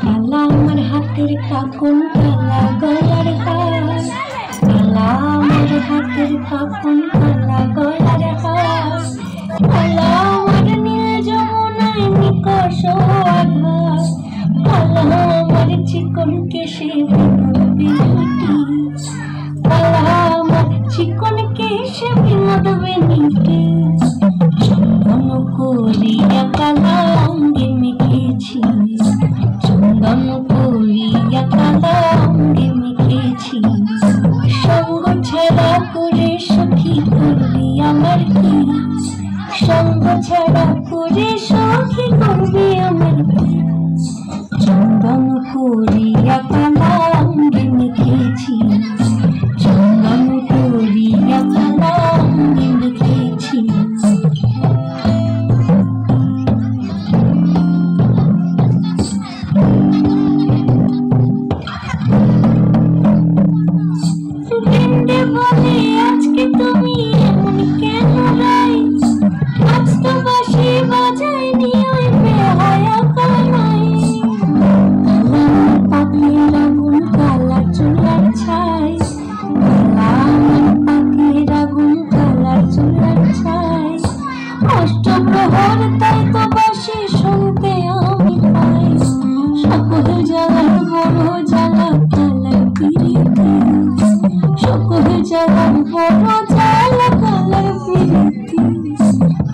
কালা আমার হাতের কাকন, কালা গলার হার, কালা আমার হাতের কাকন, কালা গলার হার, কালা আমার নীল যমুনায় নিকষ আধার, কালা আমার চিকন কেশে বিনোদ বিনুটি, কালা আমার চিকন কেশে বিনোদ বিনুটি, চন্দন করিয়া কালা অঙ্গে মেখেছি, চন্দন করিয়া কালা অঙ্গে মেখেছি, সঙ্গ ছাড়া করে সখী করবি আমার কি, সঙ্গ ছাড়া করে সখী করবি আমার কি, চন্দন করিয়া কালা অঙ্গে মেখেছি, চন্দন করিয়া কালা অঙ্গে মেখেছি। বলে আজকে তুমি এমন কেন রাই, আজ তো বাঁশি বাজাইনি ওই বেহায়া কানাই, কালা পাখির আগুন কালা চুলার ছাই, কালা আমার পাখির আগুন কালা চুলার ছাই, অষ্টপ্রহর তাই তো বাঁশি শুনতে আমি পাই, সকল জ্বালার বড় জ্বালা কালার পিরিতি, সকল জ্বালার বড় জ্বালা কালার পিরিতি,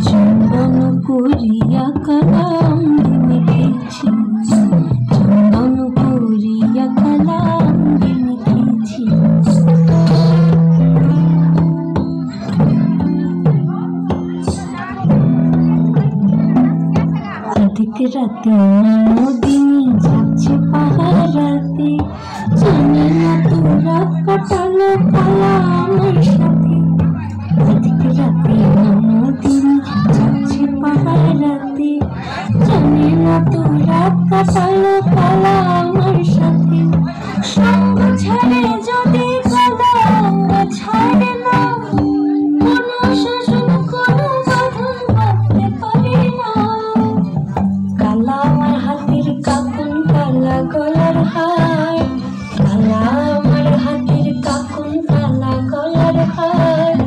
চন্দন করিয়া কালা অঙ্গে মেখেছি, চন্দন করিয়া কালা অঙ্গে মেখেছি। অধিক রাতে নদিনী যাচ্ছে পাহারাতে, জানি না তোরা কাটালো কালা আমার সাথে, অধিক রাতে নদিনী যাচ্ছে পাহারাতে, জানি না তোরা কাটালো কালা আমার সাথে, সঙ্গ ছাড়ে যদি কালা ছাড়ে না, কোনো শাসন কোনো বাঁধন বাঁধতে পারে না, কালা আমার হাতের কাকন, কালা গলার হার, কালা আমার হাতের কাকন, কালা গলার হার,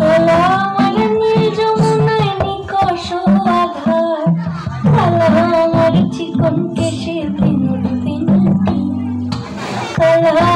কালা আমার নীল যমুনায় নিকষ আধার, কালা আমার চিকন কেশে বিনোদ বিনুটি, কালা